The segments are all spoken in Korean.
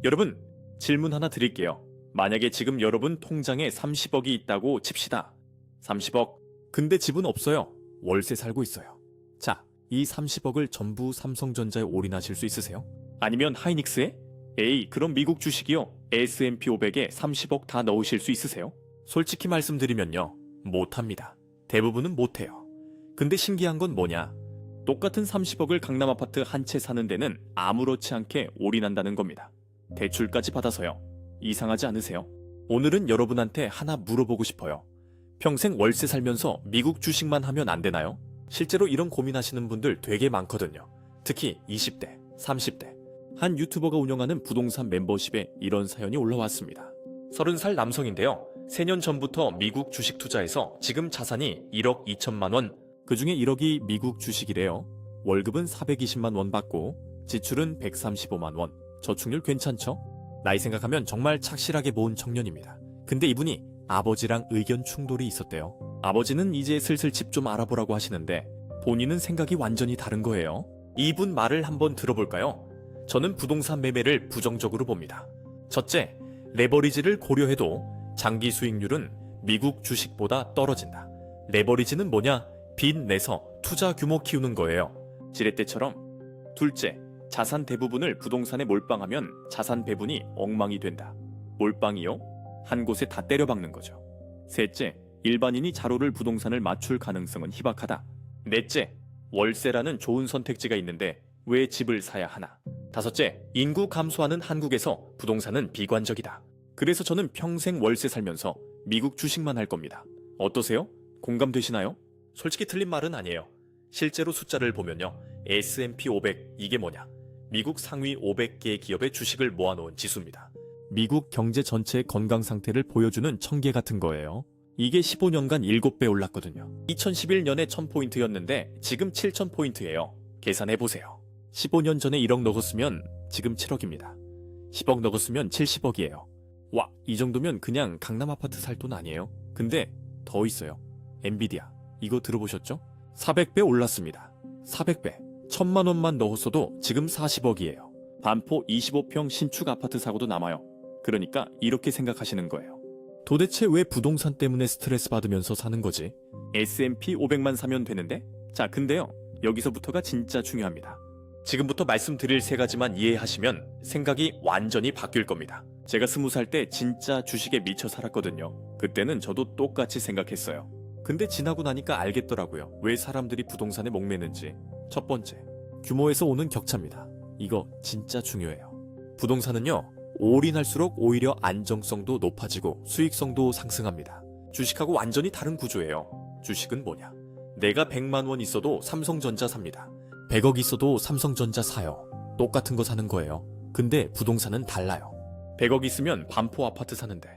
여러분, 질문 하나 드릴게요. 만약에 지금 여러분 통장에 30억이 있다고 칩시다. 30억. 근데 집은 없어요. 월세 살고 있어요. 자, 이 30억을 전부 삼성전자에 올인하실 수 있으세요? 아니면 하이닉스에? 에이, 그럼 미국 주식이요. S&P 500에 30억 다 넣으실 수 있으세요? 솔직히 말씀드리면요. 못합니다. 대부분은 못해요. 근데 신기한 건 뭐냐? 똑같은 30억을 강남 아파트 한 채 사는 데는 아무렇지 않게 올인한다는 겁니다. 대출까지 받아서요. 이상하지 않으세요? 오늘은 여러분한테 하나 물어보고 싶어요. 평생 월세 살면서 미국 주식만 하면 안 되나요? 실제로 이런 고민하시는 분들 되게 많거든요. 특히 20대, 30대. 한 유튜버가 운영하는 부동산 멤버십에 이런 사연이 올라왔습니다. 30살 남성인데요. 4년 전부터 미국 주식 투자해서 지금 자산이 1억 2천만 원, 그중에 1억이 미국 주식이래요. 월급은 420만 원 받고 지출은 135만 원. 저축률 괜찮죠? 나이 생각하면 정말 착실하게 모은 청년입니다. 근데 이분이 아버지랑 의견 충돌이 있었대요. 아버지는 이제 슬슬 집 좀 알아보라고 하시는데 본인은 생각이 완전히 다른 거예요. 이분 말을 한번 들어볼까요? 저는 부동산 매매를 부정적으로 봅니다. 첫째, 레버리지를 고려해도 장기 수익률은 미국 주식보다 떨어진다. 레버리지는 뭐냐? 빚 내서 투자 규모 키우는 거예요. 지렛대처럼. 둘째, 자산 대부분을 부동산에 몰빵하면 자산 배분이 엉망이 된다. 몰빵이요? 한 곳에 다 때려박는 거죠. 셋째, 일반인이 자로를 부동산을 맞출 가능성은 희박하다. 넷째, 월세라는 좋은 선택지가 있는데 왜 집을 사야 하나. 다섯째, 인구 감소하는 한국에서 부동산은 비관적이다. 그래서 저는 평생 월세 살면서 미국 주식만 할 겁니다. 어떠세요? 공감되시나요? 솔직히 틀린 말은 아니에요. 실제로 숫자를 보면요. S&P 500 이게 뭐냐? 미국 상위 500개의 기업의 주식을 모아놓은 지수입니다. 미국 경제 전체의 건강 상태를 보여주는 청계 같은 거예요. 이게 15년간 7배 올랐거든요. 2011년에 1000포인트였는데 지금 7000포인트예요. 계산해보세요. 15년 전에 1억 넣었으면 지금 7억입니다. 10억 넣었으면 70억이에요. 와, 이 정도면 그냥 강남 아파트 살 돈 아니에요? 근데 더 있어요. 엔비디아. 이거 들어보셨죠? 400배 올랐습니다. 400배. 1000만 원만 넣었어도 지금 40억이에요. 반포 25평 신축 아파트 사고도 남아요. 그러니까 이렇게 생각하시는 거예요. 도대체 왜 부동산 때문에 스트레스 받으면서 사는 거지? S&P 500만 사면 되는데? 자, 근데요. 여기서부터가 진짜 중요합니다. 지금부터 말씀드릴 3가지만 이해하시면 생각이 완전히 바뀔 겁니다. 제가 20살 때 진짜 주식에 미쳐 살았거든요. 그때는 저도 똑같이 생각했어요. 근데 지나고 나니까 알겠더라고요. 왜 사람들이 부동산에 목매는지. 첫 번째, 규모에서 오는 격차입니다. 이거 진짜 중요해요. 부동산은요, 올인할수록 오히려 안정성도 높아지고 수익성도 상승합니다. 주식하고 완전히 다른 구조예요. 주식은 뭐냐? 내가 100만 원 있어도 삼성전자 삽니다. 100억 있어도 삼성전자 사요. 똑같은 거 사는 거예요. 근데 부동산은 달라요. 100억 있으면 반포 아파트 사는데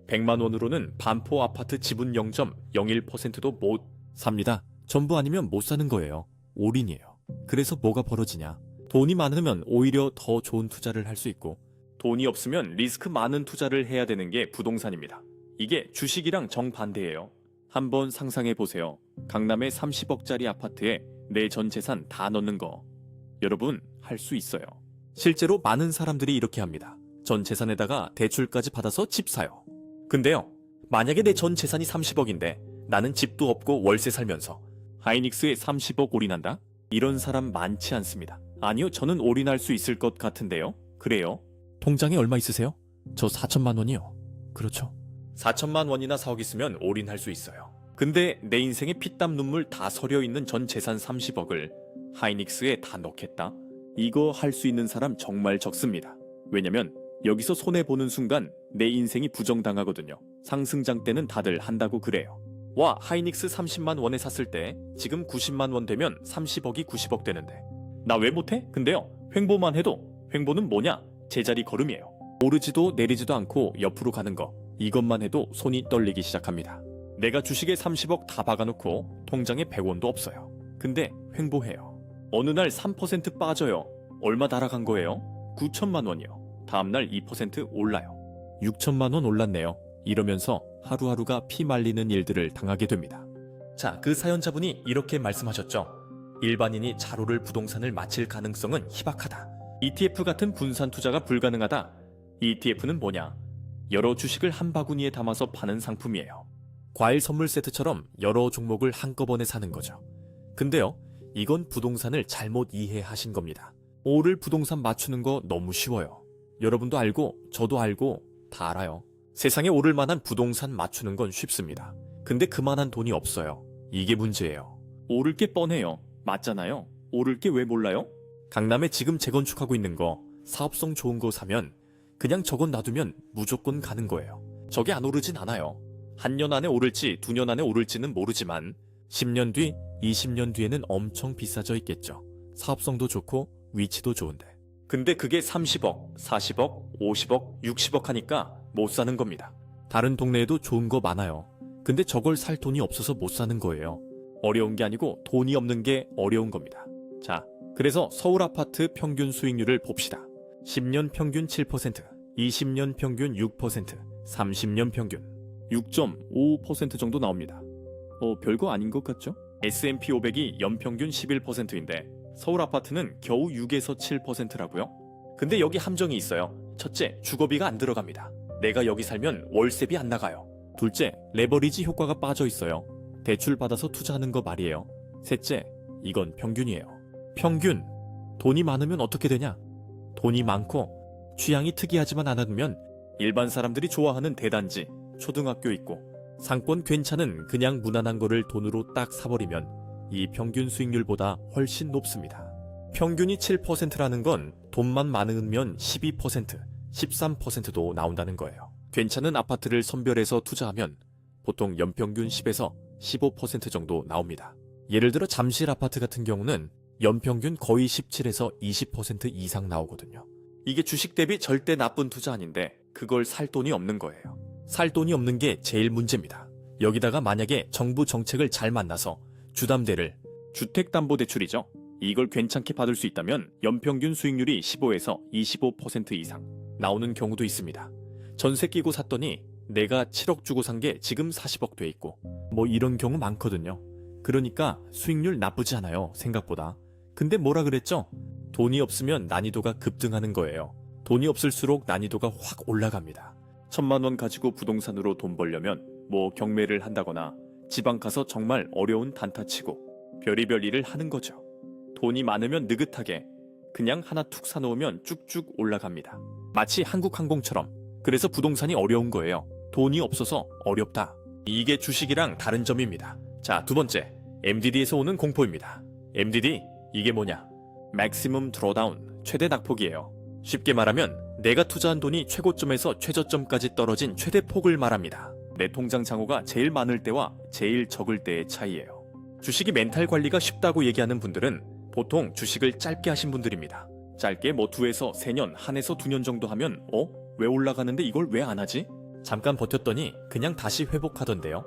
100만 원으로는 반포 아파트 지분 0.01%도 못 삽니다. 전부 아니면 못 사는 거예요. 올인이에요. 그래서 뭐가 벌어지냐? 돈이 많으면 오히려 더 좋은 투자를 할 수 있고 돈이 없으면 리스크 많은 투자를 해야 되는 게 부동산입니다. 이게 주식이랑 정반대예요. 한번 상상해 보세요. 강남의 30억짜리 아파트에 내 전 재산 다 넣는 거. 여러분, 할 수 있어요. 실제로 많은 사람들이 이렇게 합니다. 전 재산에다가 대출까지 받아서 집 사요. 근데요, 만약에 내 전 재산이 30억인데 나는 집도 없고 월세 살면서 하이닉스에 30억 올인한다? 이런 사람 많지 않습니다. 아니요, 저는 올인할 수 있을 것 같은데요. 그래요? 통장에 얼마 있으세요? 저 4천만 원이요. 그렇죠. 4천만 원이나 4억 있으면 올인할 수 있어요. 근데 내 인생에 피땀 눈물 다 서려 있는 전 재산 30억을 하이닉스에 다 넣겠다? 이거 할 수 있는 사람 정말 적습니다. 왜냐면 여기서 손해보는 순간 내 인생이 부정당하거든요. 상승장 때는 다들 한다고 그래요. 와, 하이닉스 30만 원에 샀을 때 지금 90만 원 되면 30억이 90억 되는데 나 왜 못해? 근데요, 횡보만 해도 횡보는 뭐냐? 제자리 걸음이에요. 오르지도 내리지도 않고 옆으로 가는 거. 이것만 해도 손이 떨리기 시작합니다. 내가 주식에 30억 다 박아놓고 통장에 100원도 없어요. 근데 횡보해요. 어느 날 3% 빠져요. 얼마 날아간 거예요? 9천만 원이요. 다음날 2% 올라요. 6천만 원 올랐네요. 이러면서 하루하루가 피 말리는 일들을 당하게 됩니다. 자, 그 사연자분이 이렇게 말씀하셨죠. 일반인이 자로를 부동산을 마칠 가능성은 희박하다. ETF 같은 분산 투자가 불가능하다. ETF는 뭐냐? 여러 주식을 한 바구니에 담아서 파는 상품이에요. 과일 선물 세트처럼 여러 종목을 한꺼번에 사는 거죠. 근데요, 이건 부동산을 잘못 이해하신 겁니다. 오를 부동산 맞추는 거 너무 쉬워요. 여러분도 알고 저도 알고 다 알아요. 세상에 오를 만한 부동산 맞추는 건 쉽습니다. 근데 그만한 돈이 없어요. 이게 문제예요. 오를 게 뻔해요. 맞잖아요. 오를 게 왜 몰라요? 강남에 지금 재건축하고 있는 거 사업성 좋은 거 사면 그냥 저건 놔두면 무조건 가는 거예요. 저게 안 오르진 않아요. 한 년 안에 오를지 2년 안에 오를지는 모르지만 10년 뒤, 20년 뒤에는 엄청 비싸져 있겠죠. 사업성도 좋고 위치도 좋은데. 근데 그게 30억, 40억, 50억, 60억 하니까 못 사는 겁니다. 다른 동네에도 좋은 거 많아요. 근데 저걸 살 돈이 없어서 못 사는 거예요. 어려운 게 아니고 돈이 없는 게 어려운 겁니다. 자, 그래서 서울 아파트 평균 수익률을 봅시다. 10년 평균 7%, 20년 평균 6%, 30년 평균 6.5% 정도 나옵니다. 별거 아닌 것 같죠? S&P 500이 연평균 11%인데 서울 아파트는 겨우 6에서 7%라고요? 근데 여기 함정이 있어요. 첫째, 주거비가 안 들어갑니다. 내가 여기 살면 월세비 안 나가요. 둘째, 레버리지 효과가 빠져 있어요. 대출 받아서 투자하는 거 말이에요. 셋째, 이건 평균이에요. 평균. 돈이 많으면 어떻게 되냐? 돈이 많고 취향이 특이하지만 않으면 일반 사람들이 좋아하는 대단지, 초등학교 있고 상권 괜찮은 그냥 무난한 거를 돈으로 딱 사버리면 이 평균 수익률보다 훨씬 높습니다. 평균이 7%라는 건 돈만 많으면 12%, 13%도 나온다는 거예요. 괜찮은 아파트를 선별해서 투자하면 보통 연평균 10에서 15% 정도 나옵니다. 예를 들어 잠실 아파트 같은 경우는 연평균 거의 17에서 20% 이상 나오거든요. 이게 주식 대비 절대 나쁜 투자 아닌데 그걸 살 돈이 없는 거예요. 살 돈이 없는 게 제일 문제입니다. 여기다가 만약에 정부 정책을 잘 만나서 주담대를, 주택담보대출이죠. 이걸 괜찮게 받을 수 있다면 연평균 수익률이 15에서 25% 이상 나오는 경우도 있습니다. 전세 끼고 샀더니 내가 7억 주고 산 게 지금 40억 돼 있고 뭐 이런 경우 많거든요. 그러니까 수익률 나쁘지 않아요, 생각보다. 근데 뭐라 그랬죠? 돈이 없으면 난이도가 급등하는 거예요. 돈이 없을수록 난이도가 확 올라갑니다. 1,000만 원 가지고 부동산으로 돈 벌려면 뭐 경매를 한다거나 지방 가서 정말 어려운 단타 치고 별의별 일을 하는 거죠. 돈이 많으면 느긋하게 그냥 하나 툭 사놓으면 쭉쭉 올라갑니다. 마치 한국항공처럼. 그래서 부동산이 어려운 거예요. 돈이 없어서 어렵다. 이게 주식이랑 다른 점입니다. 자, 두 번째, MDD에서 오는 공포입니다. MDD, 이게 뭐냐? Maximum Drawdown, 최대 낙폭이에요. 쉽게 말하면 내가 투자한 돈이 최고점에서 최저점까지 떨어진 최대 폭을 말합니다. 내 통장 잔고가 제일 많을 때와 제일 적을 때의 차이예요. 주식이 멘탈 관리가 쉽다고 얘기하는 분들은 보통 주식을 짧게 하신 분들입니다. 짧게 뭐 2에서 3년, 1에서 2년 정도 하면 왜 올라가는데 이걸 왜 안 하지? 잠깐 버텼더니 그냥 다시 회복하던데요.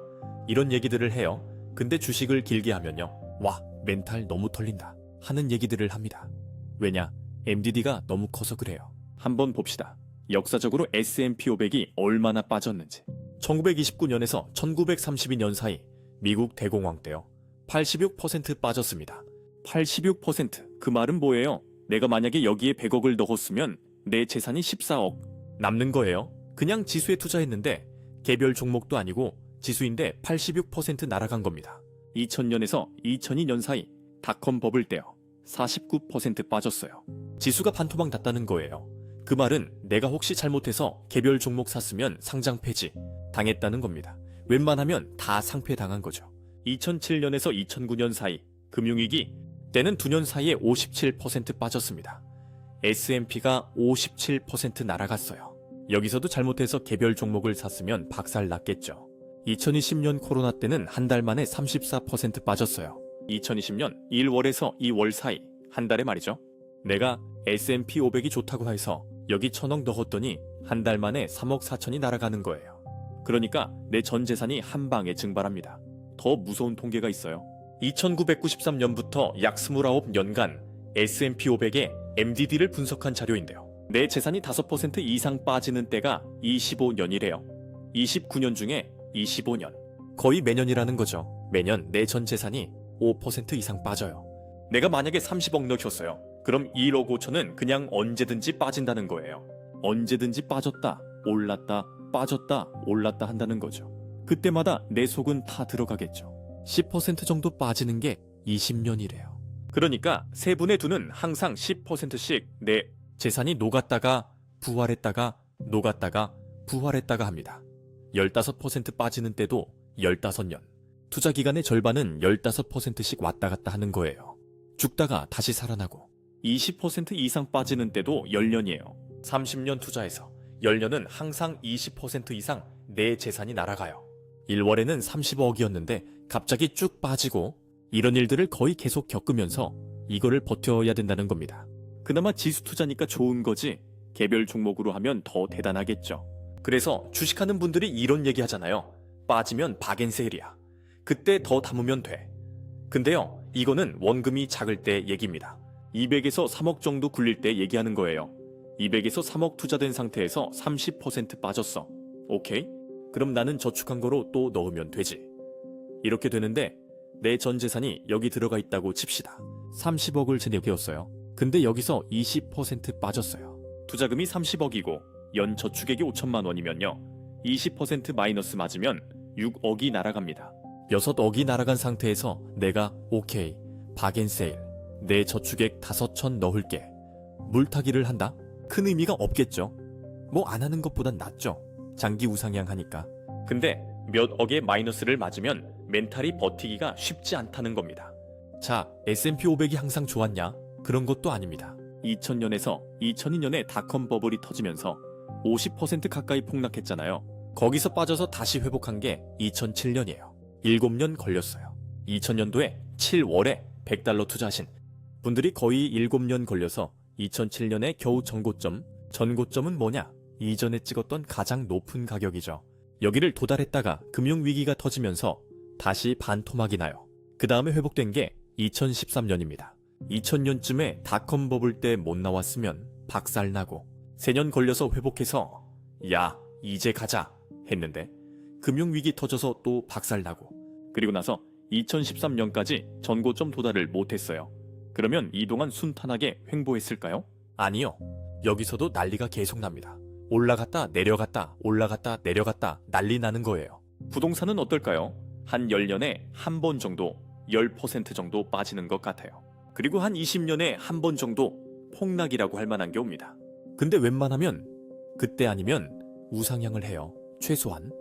이런 얘기들을 해요. 근데 주식을 길게 하면요. 와, 멘탈 너무 털린다 하는 얘기들을 합니다. 왜냐? MDD가 너무 커서 그래요. 한번 봅시다. 역사적으로 S&P 500이 얼마나 빠졌는지. 1929년에서 1932년 사이 미국 대공황 때요. 86% 빠졌습니다. 86%. 그 말은 뭐예요? 내가 만약에 여기에 100억을 넣었으면 내 재산이 14억 남는 거예요. 그냥 지수에 투자했는데 개별 종목도 아니고 지수인데 86% 날아간 겁니다. 2000년에서 2002년 사이 닷컴 버블 때요. 49% 빠졌어요. 지수가 반토막 났다는 거예요. 그 말은 내가 혹시 잘못해서 개별 종목 샀으면 상장 폐지 당했다는 겁니다. 웬만하면 다 상폐당한 거죠. 2007년에서 2009년 사이 금융위기 때는 2년 사이에 57% 빠졌습니다. S&P가 57% 날아갔어요. 여기서도 잘못해서 개별 종목을 샀으면 박살 났겠죠. 2020년 코로나 때는 한 달 만에 34% 빠졌어요. 2020년 1월에서 2월 사이 한 달에 말이죠. 내가 S&P 500이 좋다고 해서 여기 1,000억 넣었더니 한 달 만에 3억 4천이 날아가는 거예요. 그러니까 내 전 재산이 한 방에 증발합니다. 더 무서운 통계가 있어요. 2993년부터 약 29년간 S&P 500의 MDD를 분석한 자료인데요. 내 재산이 5% 이상 빠지는 때가 25년이래요. 29년 중에 25년. 거의 매년이라는 거죠. 매년 내 전 재산이 5% 이상 빠져요. 내가 만약에 30억 넣었어요. 그럼 1억 5천은 그냥 언제든지 빠진다는 거예요. 언제든지 빠졌다, 올랐다, 빠졌다, 올랐다 한다는 거죠. 그때마다 내 속은 다 들어가겠죠. 10% 정도 빠지는 게 20년이래요. 그러니까 세 분의 두는 항상 10%씩 내 재산이 녹았다가 부활했다가 녹았다가 부활했다가 합니다. 15% 빠지는 때도 15년. 투자 기간의 절반은 15%씩 왔다 갔다 하는 거예요. 죽다가 다시 살아나고 20% 이상 빠지는 때도 10년이에요. 30년 투자해서 10년은 항상 20% 이상 내 재산이 날아가요. 1월에는 30억이었는데 갑자기 쭉 빠지고 이런 일들을 거의 계속 겪으면서 이거를 버텨야 된다는 겁니다. 그나마 지수 투자니까 좋은 거지 개별 종목으로 하면 더 대단하겠죠. 그래서 주식하는 분들이 이런 얘기 하잖아요. 빠지면 박앤세일이야. 그때 더 담으면 돼. 근데요, 이거는 원금이 작을 때 얘기입니다. 200에서 3억 정도 굴릴 때 얘기하는 거예요. 200에서 3억 투자된 상태에서 30% 빠졌어. 오케이? 그럼 나는 저축한 거로 또 넣으면 되지. 이렇게 되는데 내 전 재산이 여기 들어가 있다고 칩시다. 30억을 제외되었어요. 근데 여기서 20% 빠졌어요. 투자금이 30억이고 연 저축액이 5천만 원이면요. 20% 마이너스 맞으면 6억이 날아갑니다. 6억이 날아간 상태에서 내가 오케이, 박앤세일, 내 저축액 5천 넣을게. 물타기를 한다? 큰 의미가 없겠죠. 뭐 안 하는 것보단 낫죠. 장기 우상향 하니까. 근데 몇 억의 마이너스를 맞으면 멘탈이 버티기가 쉽지 않다는 겁니다. 자, S&P 500이 항상 좋았냐? 그런 것도 아닙니다. 2000년에서 2002년에 닷컴 버블이 터지면서 50% 가까이 폭락했잖아요. 거기서 빠져서 다시 회복한 게 2007년이에요. 7년 걸렸어요. 2000년도에 7월에 $100 투자하신 분들이 거의 7년 걸려서 2007년에 겨우 전고점은 뭐냐? 이전에 찍었던 가장 높은 가격이죠. 여기를 도달했다가 금융위기가 터지면서 다시 반토막이 나요. 그 다음에 회복된 게 2013년입니다. 2000년쯤에 닷컴 버블 때 못 나왔으면 박살나고 3년 걸려서 회복해서 야, 이제 가자 했는데 금융위기 터져서 또 박살나고 그리고 나서 2013년까지 전고점 도달을 못했어요. 그러면 이동안 순탄하게 횡보했을까요? 아니요. 여기서도 난리가 계속 납니다. 올라갔다 내려갔다 올라갔다 내려갔다 난리 나는 거예요. 부동산은 어떨까요? 한 10년에 한 번 정도 10% 정도 빠지는 것 같아요. 그리고 한 20년에 한 번 정도 폭락이라고 할 만한 게 옵니다. 근데 웬만하면 그때 아니면 우상향을 해요. 최소한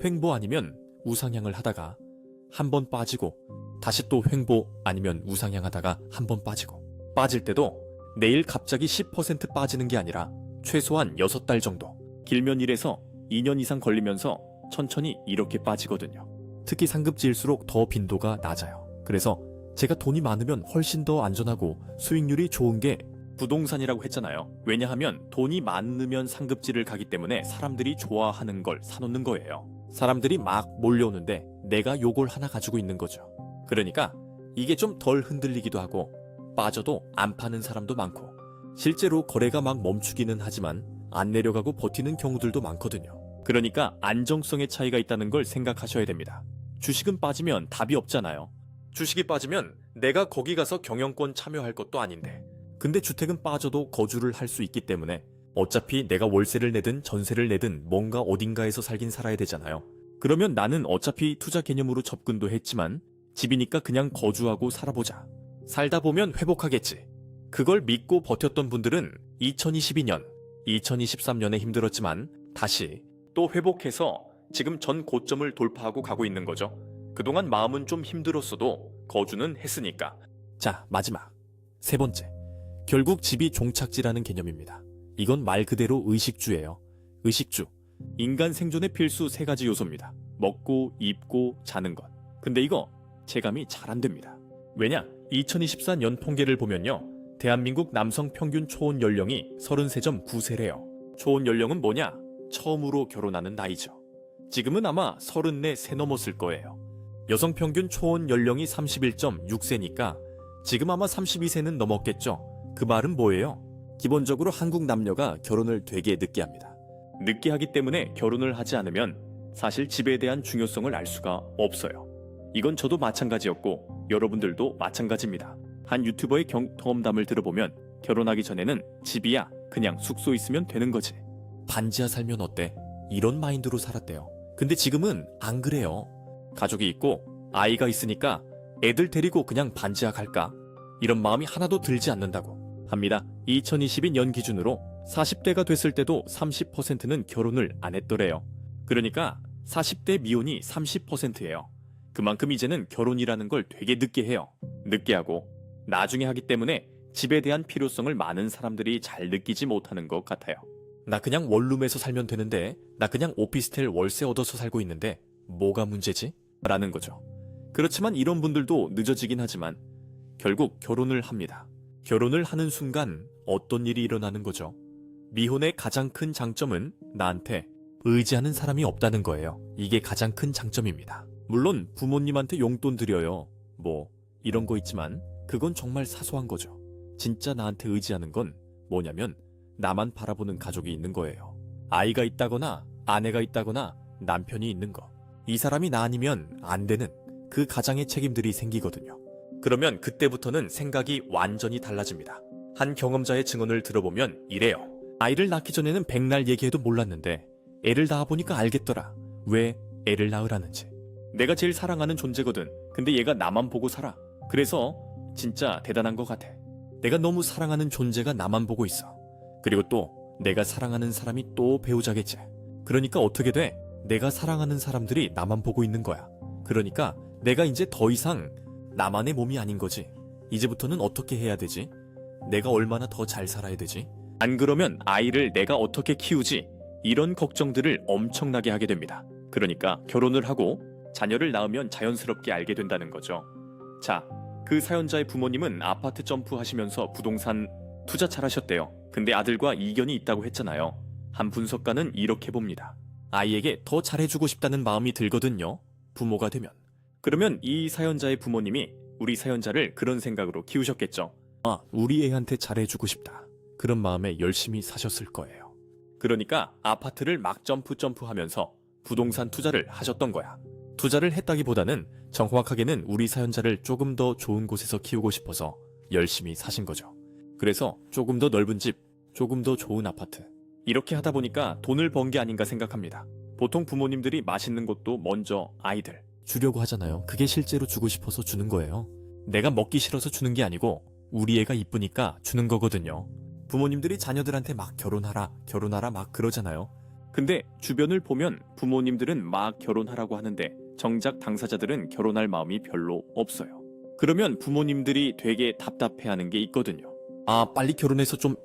횡보 아니면 우상향을 하다가 한 번 빠지고 다시 또 횡보 아니면 우상향하다가 한 번 빠지고 빠질 때도 내일 갑자기 10% 빠지는 게 아니라 최소한 6달 정도 길면 1에서 2년 이상 걸리면서 천천히 이렇게 빠지거든요. 특히 상급지일수록 더 빈도가 낮아요. 그래서 제가 돈이 많으면 훨씬 더 안전하고 수익률이 좋은 게 부동산이라고 했잖아요. 왜냐하면 돈이 많으면 상급지를 가기 때문에 사람들이 좋아하는 걸 사놓는 거예요. 사람들이 막 몰려오는데 내가 요걸 하나 가지고 있는 거죠. 그러니까 이게 좀 덜 흔들리기도 하고 빠져도 안 파는 사람도 많고 실제로 거래가 막 멈추기는 하지만 안 내려가고 버티는 경우들도 많거든요. 그러니까 안정성의 차이가 있다는 걸 생각하셔야 됩니다. 주식은 빠지면 답이 없잖아요. 주식이 빠지면 내가 거기 가서 경영권 참여할 것도 아닌데 근데 주택은 빠져도 거주를 할 수 있기 때문에 어차피 내가 월세를 내든 전세를 내든 뭔가 어딘가에서 살긴 살아야 되잖아요. 그러면 나는 어차피 투자 개념으로 접근도 했지만 집이니까 그냥 거주하고 살아보자. 살다 보면 회복하겠지. 그걸 믿고 버텼던 분들은 2022년, 2023년에 힘들었지만 다시 또 회복해서 지금 전 고점을 돌파하고 가고 있는 거죠. 그동안 마음은 좀 힘들었어도 거주는 했으니까. 자, 마지막. 세 번째. 결국 집이 종착지라는 개념입니다. 이건 말 그대로 의식주예요. 의식주. 인간 생존의 필수 3가지 요소입니다. 먹고, 입고, 자는 것. 근데 이거 체감이 잘 안 됩니다. 왜냐? 2024년 통계를 보면요. 대한민국 남성 평균 초혼 연령이 33.9세래요. 초혼 연령은 뭐냐? 처음으로 결혼하는 나이죠. 지금은 아마 34세 넘었을 거예요. 여성 평균 초혼 연령이 31.6세니까 지금 아마 32세는 넘었겠죠. 그 말은 뭐예요? 기본적으로 한국 남녀가 결혼을 되게 늦게 합니다. 늦게 하기 때문에 결혼을 하지 않으면 사실 집에 대한 중요성을 알 수가 없어요. 이건 저도 마찬가지였고 여러분들도 마찬가지입니다. 한 유튜버의 경험담을 들어보면 결혼하기 전에는 집이야 그냥 숙소 있으면 되는 거지. 반지하 살면 어때? 이런 마인드로 살았대요. 근데 지금은 안 그래요. 가족이 있고 아이가 있으니까 애들 데리고 그냥 반지하 갈까? 이런 마음이 하나도 들지 않는다고 합니다. 2022년 기준으로 40대가 됐을 때도 30%는 결혼을 안 했더래요. 그러니까 40대 미혼이 30%예요. 그만큼 이제는 결혼이라는 걸 되게 늦게 해요. 늦게 하고 나중에 하기 때문에 집에 대한 필요성을 많은 사람들이 잘 느끼지 못하는 것 같아요. 나 그냥 원룸에서 살면 되는데, 나 그냥 오피스텔 월세 얻어서 살고 있는데 뭐가 문제지? 라는 거죠. 그렇지만 이런 분들도 늦어지긴 하지만 결국 결혼을 합니다. 결혼을 하는 순간 어떤 일이 일어나는 거죠? 미혼의 가장 큰 장점은 나한테 의지하는 사람이 없다는 거예요. 이게 가장 큰 장점입니다. 물론 부모님한테 용돈 드려요. 뭐 이런 거 있지만 그건 정말 사소한 거죠. 진짜 나한테 의지하는 건 뭐냐면 나만 바라보는 가족이 있는 거예요. 아이가 있다거나 아내가 있다거나 남편이 있는 거. 이 사람이 나 아니면 안 되는 그 가장의 책임들이 생기거든요. 그러면 그때부터는 생각이 완전히 달라집니다. 한 경험자의 증언을 들어보면 이래요. 아이를 낳기 전에는 백날 얘기해도 몰랐는데 애를 낳아보니까 알겠더라. 왜 애를 낳으라는지. 내가 제일 사랑하는 존재거든. 근데 얘가 나만 보고 살아. 그래서 진짜 대단한 것 같아. 내가 너무 사랑하는 존재가 나만 보고 있어. 그리고 또 내가 사랑하는 사람이 또 배우자겠지. 그러니까 어떻게 돼? 내가 사랑하는 사람들이 나만 보고 있는 거야. 그러니까 내가 이제 더 이상 나만의 몸이 아닌 거지. 이제부터는 어떻게 해야 되지? 내가 얼마나 더 잘 살아야 되지? 안 그러면 아이를 내가 어떻게 키우지? 이런 걱정들을 엄청나게 하게 됩니다. 그러니까 결혼을 하고 자녀를 낳으면 자연스럽게 알게 된다는 거죠. 자, 그 사연자의 부모님은 아파트 점프하시면서 부동산 투자 잘하셨대요. 근데 아들과 이견이 있다고 했잖아요. 한 분석가는 이렇게 봅니다. 아이에게 더 잘해주고 싶다는 마음이 들거든요. 부모가 되면. 그러면 이 사연자의 부모님이 우리 사연자를 그런 생각으로 키우셨겠죠. 아, 우리 애한테 잘해주고 싶다. 그런 마음에 열심히 사셨을 거예요. 그러니까 아파트를 막 점프하면서 부동산 투자를 하셨던 거야. 투자를 했다기보다는 정확하게는 우리 사연자를 조금 더 좋은 곳에서 키우고 싶어서 열심히 사신 거죠. 그래서 조금 더 넓은 집, 조금 더 좋은 아파트. 이렇게 하다 보니까 돈을 번 게 아닌가 생각합니다. 보통 부모님들이 맛있는 것도 먼저 아이들 주려고 하잖아요. 그게 실제로 주고 싶어서 주는 거예요. 내가 먹기 싫어서 주는 게 아니고 우리 애가 이쁘니까 주는 거거든요. 부모님들이 자녀들한테 막 결혼하라 막 그러잖아요. 근데 주변을 보면 부모님들은 막 결혼하라고 하는데 정작 당사자들은 결혼할 마음이 별로 없어요. 그러면 부모님들이 되게 답답해하는 게 있거든요. 아, 빨리 결혼해서 좀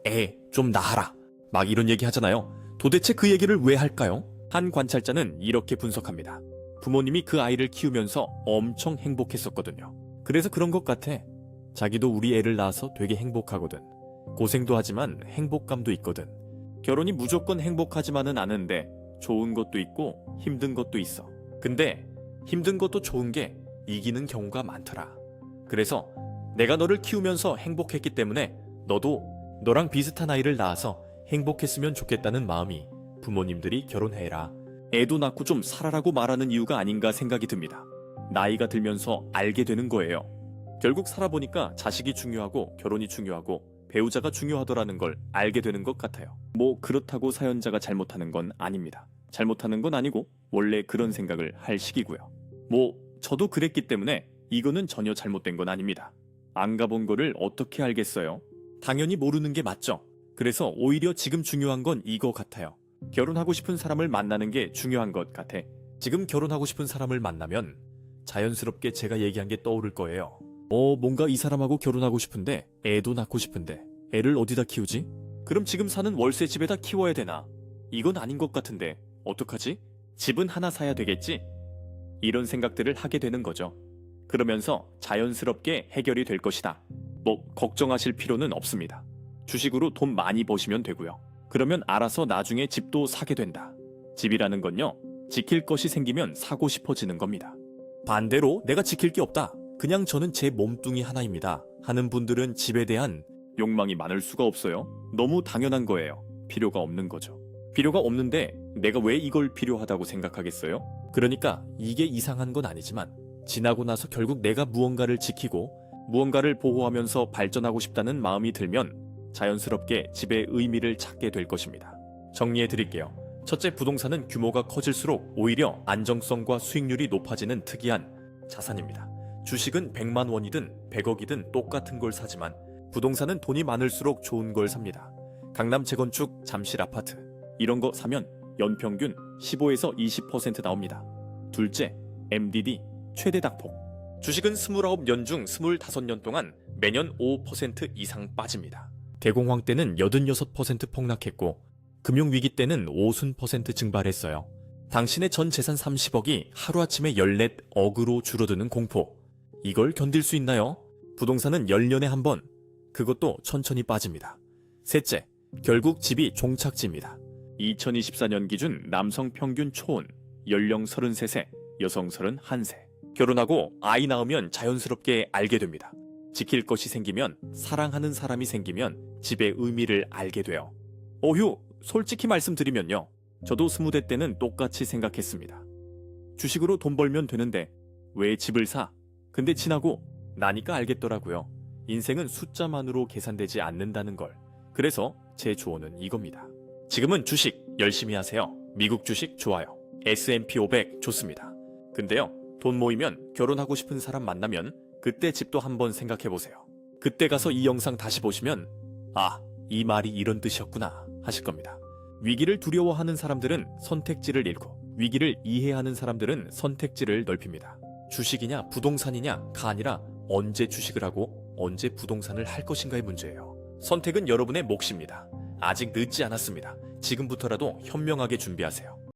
낳아라. 막 이런 얘기 하잖아요. 도대체 그 얘기를 왜 할까요? 한 관찰자는 이렇게 분석합니다. 부모님이 그 아이를 키우면서 엄청 행복했었거든요. 그래서 그런 것 같아. 자기도 우리 애를 낳아서 되게 행복하거든. 고생도 하지만 행복감도 있거든. 결혼이 무조건 행복하지만은 않은데 좋은 것도 있고 힘든 것도 있어. 근데 힘든 것도 좋은 게 이기는 경우가 많더라. 그래서 내가 너를 키우면서 행복했기 때문에 너도 너랑 비슷한 아이를 낳아서 행복했으면 좋겠다는 마음이 부모님들이 결혼해라, 애도 낳고 좀 살아라고 말하는 이유가 아닌가 생각이 듭니다. 나이가 들면서 알게 되는 거예요. 결국 살아보니까 자식이 중요하고 결혼이 중요하고 배우자가 중요하더라는 걸 알게 되는 것 같아요. 뭐 그렇다고 사연자가 잘못하는 건 아닙니다. 잘못하는 건 아니고 원래 그런 생각을 할 시기고요. 뭐 저도 그랬기 때문에 이거는 전혀 잘못된 건 아닙니다. 안 가본 거를 어떻게 알겠어요? 당연히 모르는 게 맞죠. 그래서 오히려 지금 중요한 건 이거 같아요. 결혼하고 싶은 사람을 만나는 게 중요한 것 같아. 지금 결혼하고 싶은 사람을 만나면 자연스럽게 제가 얘기한 게 떠오를 거예요. 뭔가 이 사람하고 결혼하고 싶은데 애도 낳고 싶은데 애를 어디다 키우지? 그럼 지금 사는 월세 집에다 키워야 되나? 이건 아닌 것 같은데 어떡하지? 집은 하나 사야 되겠지? 이런 생각들을 하게 되는 거죠. 그러면서 자연스럽게 해결이 될 것이다. 뭐 걱정하실 필요는 없습니다. 주식으로 돈 많이 버시면 되고요. 그러면 알아서 나중에 집도 사게 된다. 집이라는 건요, 지킬 것이 생기면 사고 싶어지는 겁니다. 반대로 내가 지킬 게 없다, 그냥 저는 제 몸뚱이 하나입니다 하는 분들은 집에 대한 욕망이 많을 수가 없어요. 너무 당연한 거예요. 필요가 없는 거죠. 필요가 없는데 내가 왜 이걸 필요하다고 생각하겠어요? 그러니까 이게 이상한 건 아니지만 지나고 나서 결국 내가 무언가를 지키고 무언가를 보호하면서 발전하고 싶다는 마음이 들면 자연스럽게 집의 의미를 찾게 될 것입니다. 정리해 드릴게요. 첫째, 부동산은 규모가 커질수록 오히려 안정성과 수익률이 높아지는 특이한 자산입니다. 주식은 100만 원이든 100억이든 똑같은 걸 사지만 부동산은 돈이 많을수록 좋은 걸 삽니다. 강남 재건축, 잠실 아파트 이런 거 사면 연평균 15에서 20% 나옵니다. 둘째, MDD 최대 낙폭. 주식은 29년 중 25년 동안 매년 5% 이상 빠집니다. 대공황 때는 86% 폭락했고 금융위기 때는 50% 증발했어요. 당신의 전 재산 30억이 하루아침에 14억으로 줄어드는 공포. 이걸 견딜 수 있나요? 부동산은 10년에 한 번, 그것도 천천히 빠집니다. 셋째, 결국 집이 종착지입니다. 2024년 기준 남성 평균 초혼, 연령 33세, 여성 31세. 결혼하고 아이 낳으면 자연스럽게 알게 됩니다. 지킬 것이 생기면, 사랑하는 사람이 생기면 집의 의미를 알게 돼요. 어휴, 솔직히 말씀드리면요. 저도 20대 때는 똑같이 생각했습니다. 주식으로 돈 벌면 되는데 왜 집을 사? 근데 지나고 나니까 알겠더라고요. 인생은 숫자만으로 계산되지 않는다는 걸. 그래서 제 조언은 이겁니다. 지금은 주식 열심히 하세요. 미국 주식 좋아요. S&P 500 좋습니다. 근데요, 돈 모이면 결혼하고 싶은 사람 만나면 그때 집도 한번 생각해보세요. 그때 가서 이 영상 다시 보시면 아, 이 말이 이런 뜻이었구나 하실 겁니다. 위기를 두려워하는 사람들은 선택지를 잃고 위기를 이해하는 사람들은 선택지를 넓힙니다. 주식이냐 부동산이냐가 아니라 언제 주식을 하고 언제 부동산을 할 것인가의 문제예요. 선택은 여러분의 몫입니다. 아직 늦지 않았습니다. 지금부터라도 현명하게 준비하세요.